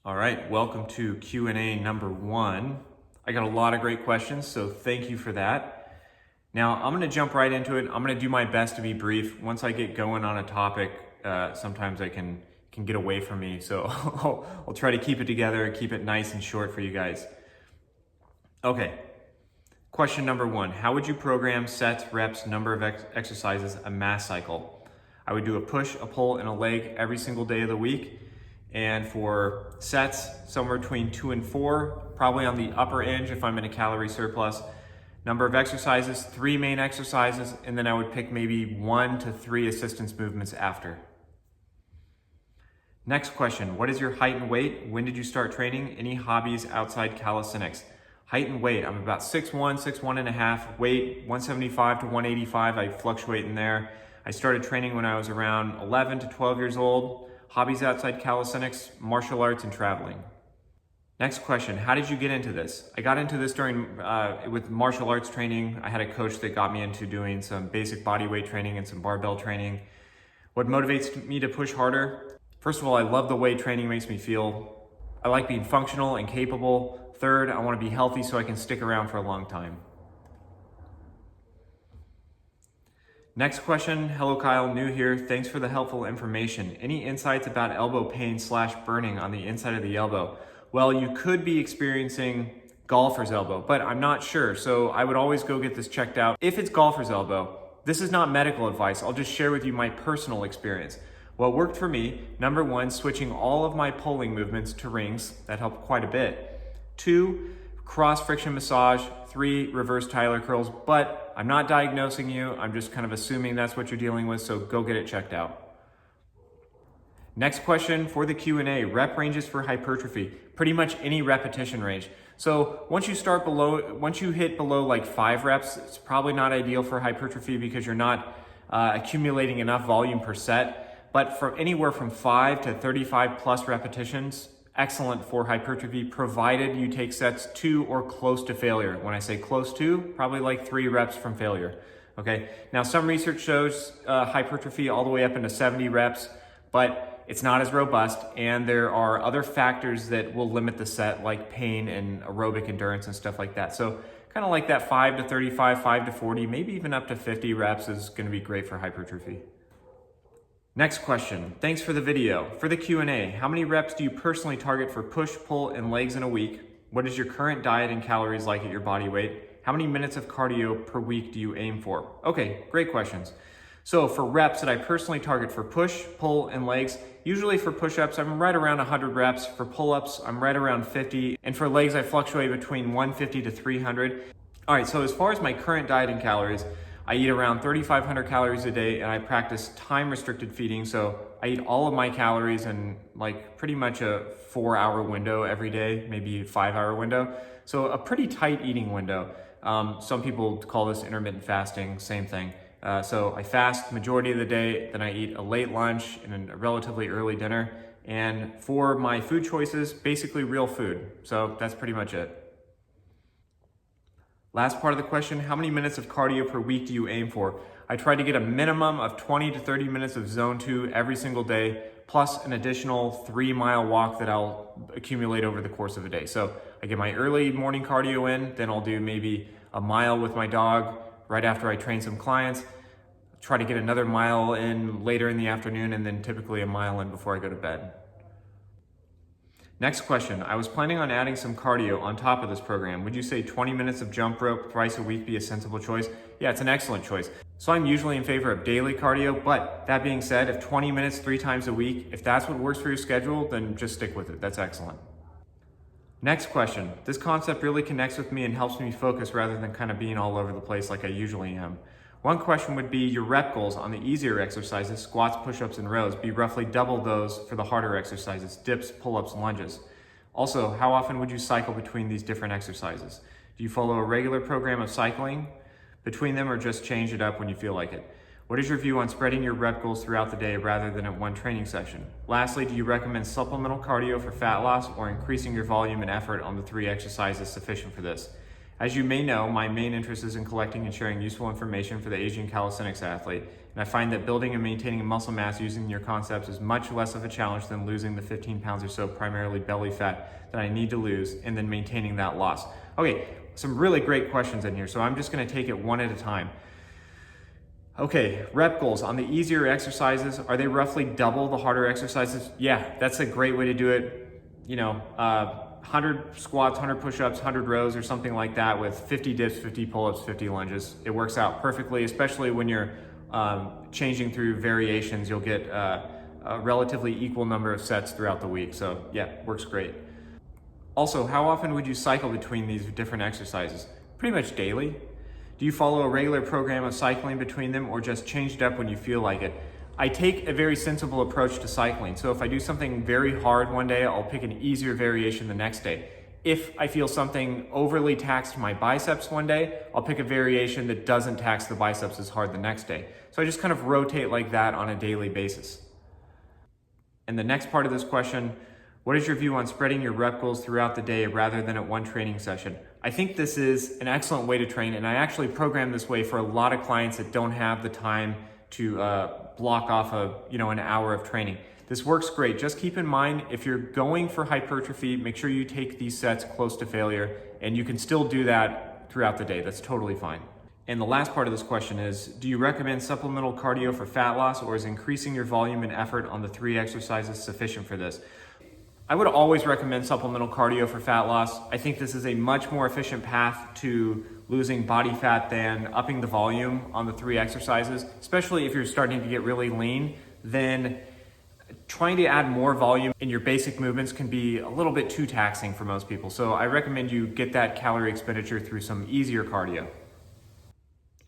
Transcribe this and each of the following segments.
All right, welcome to Q&A number 1. I got a lot of great questions, so thank you for that. Now, I'm gonna jump right into it. I'm gonna do my best to be brief. Once I get going on a topic, sometimes I can get away from me, so I'll try to keep it together, keep it nice and short for you guys. Okay, question number 1. How would you program sets, reps, number of exercises, a mass cycle? I would do a push, a pull, and a leg every single day of the week. And for sets, somewhere between 2 and 4, probably on the upper end if I'm in a calorie surplus. Number of exercises, 3 main exercises, and then I would pick maybe 1 to 3 assistance movements after. Next question, what is your height and weight? When did you start training? Any hobbies outside calisthenics? Height and weight, I'm about 6'1", 6'1 and a half. Weight, 175 to 185, I fluctuate in there. I started training when I was around 11 to 12 years old. Hobbies outside calisthenics, martial arts, and traveling. Next question, how did you get into this? I got into this with martial arts training. I had a coach that got me into doing some basic body weight training and some barbell training. What motivates me to push harder? First of all, I love the way training makes me feel. I like being functional and capable. Third, I want to be healthy so I can stick around for a long time. Next question, hello Kyle, new here. Thanks for the helpful information. Any insights about elbow pain / burning on the inside of the elbow? Well, you could be experiencing golfer's elbow, but I'm not sure. So I would always go get this checked out. If it's golfer's elbow, this is not medical advice. I'll just share with you my personal experience. What worked for me, number 1, switching all of my pulling movements to rings. That helped quite a bit. 2, cross friction massage. 3, reverse Tyler curls, but I'm not diagnosing you. I'm just kind of assuming that's what you're dealing with, so go get it checked out. Next question for the Q&A, rep ranges for hypertrophy. Pretty much any repetition range. So once you hit below like 5 reps, it's probably not ideal for hypertrophy because you're not accumulating enough volume per set. But from anywhere from 5 to 35 plus repetitions, excellent for hypertrophy, provided you take sets to or close to failure. When I say close to, probably like 3 reps from failure. Okay. Now some research shows hypertrophy all the way up into 70 reps, but it's not as robust, and there are other factors that will limit the set, like pain and aerobic endurance and stuff like that. So kind of like that 5 to 35, 5 to 40, maybe even up to 50 reps is going to be great for hypertrophy. Next question, thanks for the video. For the Q&A, how many reps do you personally target for push, pull, and legs in a week? What is your current diet and calories like at your body weight? How many minutes of cardio per week do you aim for? Okay, great questions. So for reps that I personally target for push, pull, and legs, usually for push-ups, I'm right around 100 reps. For pull-ups, I'm right around 50. And for legs, I fluctuate between 150 to 300. All right, so as far as my current diet and calories, I eat around 3,500 calories a day, and I practice time-restricted feeding. So I eat all of my calories in like pretty much a 4-hour window every day, maybe a 5-hour window. So a pretty tight eating window. Some people call this intermittent fasting, same thing. So I fast majority of the day, then I eat a late lunch and a relatively early dinner. And for my food choices, basically real food. So that's pretty much it. Last part of the question, how many minutes of cardio per week do you aim for? I try to get a minimum of 20 to 30 minutes of zone 2 every single day, plus an additional 3-mile walk that I'll accumulate over the course of a day. So I get my early morning cardio in, then I'll do maybe a mile with my dog right after I train some clients, try to get another mile in later in the afternoon, and then typically a mile in before I go to bed. Next question, I was planning on adding some cardio on top of this program. Would you say 20 minutes of jump rope twice a week be a sensible choice? Yeah, it's an excellent choice. So I'm usually in favor of daily cardio, but that being said, if 20 minutes 3 times a week, if that's what works for your schedule, then just stick with it. That's excellent. Next question, this concept really connects with me and helps me focus rather than kind of being all over the place like I usually am. One question would be your rep goals on the easier exercises, squats, push-ups, and rows, be roughly double those for the harder exercises, dips, pull-ups, and lunges. Also, how often would you cycle between these different exercises? Do you follow a regular program of cycling between them or just change it up when you feel like it? What is your view on spreading your rep goals throughout the day rather than at one training session? Lastly, do you recommend supplemental cardio for fat loss or increasing your volume and effort on the 3 exercises sufficient for this? As you may know, my main interest is in collecting and sharing useful information for the Asian calisthenics athlete, and I find that building and maintaining muscle mass using your concepts is much less of a challenge than losing the 15 pounds or so primarily belly fat that I need to lose and then maintaining that loss. Okay, some really great questions in here, so I'm just gonna take it one at a time. Okay, rep goals. On the easier exercises, are they roughly double the harder exercises? Yeah, that's a great way to do it. 100 squats, 100 push-ups, 100 rows or something like that with 50 dips, 50 pull-ups, 50 lunges. It works out perfectly, especially when you're changing through variations. You'll get a relatively equal number of sets throughout the week. So yeah, works great. Also, how often would you cycle between these different exercises? Pretty much daily. Do you follow a regular program of cycling between them or just change it up when you feel like it? I take a very sensible approach to cycling. So if I do something very hard one day, I'll pick an easier variation the next day. If I feel something overly taxed my biceps one day, I'll pick a variation that doesn't tax the biceps as hard the next day. So I just kind of rotate like that on a daily basis. And the next part of this question, what is your view on spreading your rep goals throughout the day rather than at one training session? I think this is an excellent way to train, and I actually program this way for a lot of clients that don't have the time to block off an hour of training. This works great. Just keep in mind, if you're going for hypertrophy, make sure you take these sets close to failure, and you can still do that throughout the day. That's totally fine. And the last part of this question is, do you recommend supplemental cardio for fat loss, or is increasing your volume and effort on the 3 exercises sufficient for this? I would always recommend supplemental cardio for fat loss. I think this is a much more efficient path to losing body fat than upping the volume on the 3 exercises, especially if you're starting to get really lean. Then trying to add more volume in your basic movements can be a little bit too taxing for most people. So I recommend you get that calorie expenditure through some easier cardio.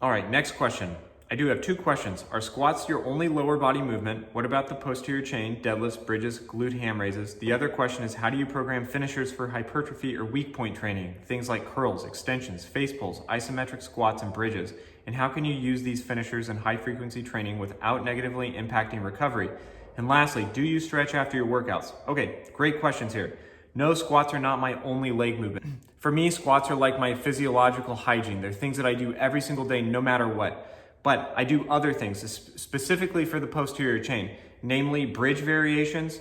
All right, next question. I do have 2 questions. Are squats your only lower body movement? What about the posterior chain, deadlifts, bridges, glute ham raises? The other question is, how do you program finishers for hypertrophy or weak point training? Things like curls, extensions, face pulls, isometric squats, and bridges. And how can you use these finishers in high frequency training without negatively impacting recovery? And lastly, do you stretch after your workouts? Okay, great questions here. No, squats are not my only leg movement. For me, squats are like my physiological hygiene. They're things that I do every single day, no matter what. But I do other things, specifically for the posterior chain, namely bridge variations,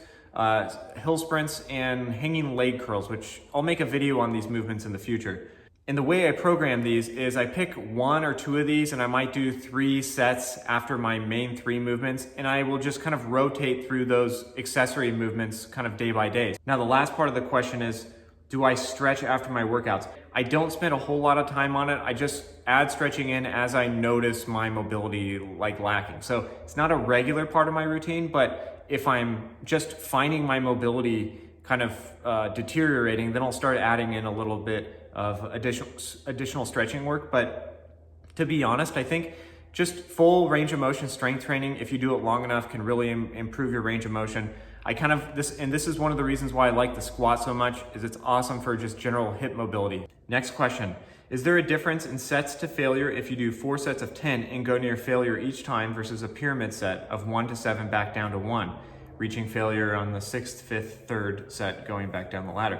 hill sprints, and hanging leg curls, which I'll make a video on these movements in the future. And the way I program these is I pick 1 or 2 of these, and I might do 3 sets after my main 3 movements, and I will just kind of rotate through those accessory movements kind of day by day. Now, the last part of the question is, do I stretch after my workouts? I don't spend a whole lot of time on it. I just add stretching in as I notice my mobility lacking. So it's not a regular part of my routine, but if I'm just finding my mobility kind of deteriorating, then I'll start adding in a little bit of additional stretching work. But to be honest, I think just full range of motion strength training, if you do it long enough, can really improve your range of motion. This is one of the reasons why I like the squat so much, is it's awesome for just general hip mobility. Next question. Is there a difference in sets to failure if you do 4 sets of 10 and go near failure each time versus a pyramid set of 1 to 7 back down to 1, reaching failure on the 6th, 5th, 3rd set going back down the ladder?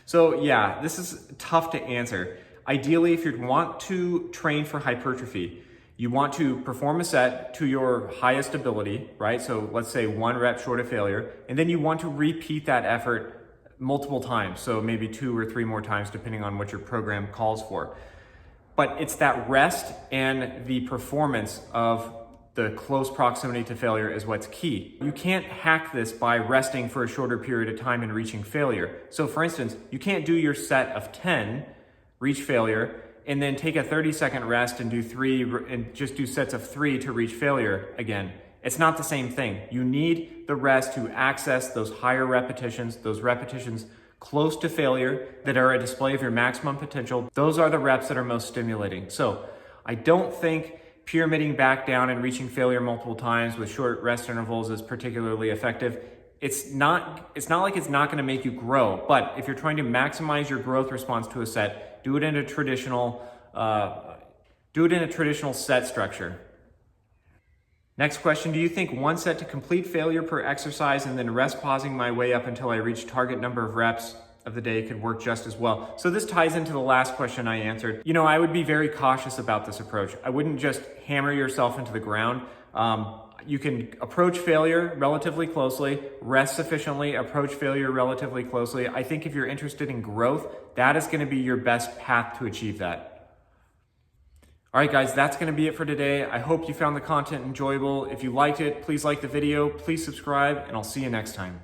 So yeah, this is tough to answer. Ideally, if you want to train for hypertrophy, you want to perform a set to your highest ability, right? So let's say 1 rep short of failure, and then you want to repeat that effort multiple times. So maybe 2 or 3 more times, depending on what your program calls for. But it's that rest and the performance of the close proximity to failure is what's key. You can't hack this by resting for a shorter period of time and reaching failure. So for instance, you can't do your set of 10, reach failure, and then take a 30-second rest and do 3 and just do sets of 3 to reach failure again. It's not the same thing. You need the rest to access those higher repetitions, those repetitions close to failure that are a display of your maximum potential. Those are the reps that are most stimulating. So I don't think pyramiding back down and reaching failure multiple times with short rest intervals is particularly effective. It's not like it's not going to make you grow, but if you're trying to maximize your growth response to a set, do it in a traditional set structure. Next question, do you think 1 set to complete failure per exercise and then rest pausing my way up until I reach target number of reps of the day could work just as well. So this ties into the last question I answered. You know, I would be very cautious about this approach. I wouldn't just hammer yourself into the ground. You can approach failure relatively closely, rest sufficiently, approach failure relatively closely. I think if you're interested in growth, that is going to be your best path to achieve that. All right, guys, that's going to be it for today. I hope you found the content enjoyable. If you liked it, please like the video, please subscribe, and I'll see you next time.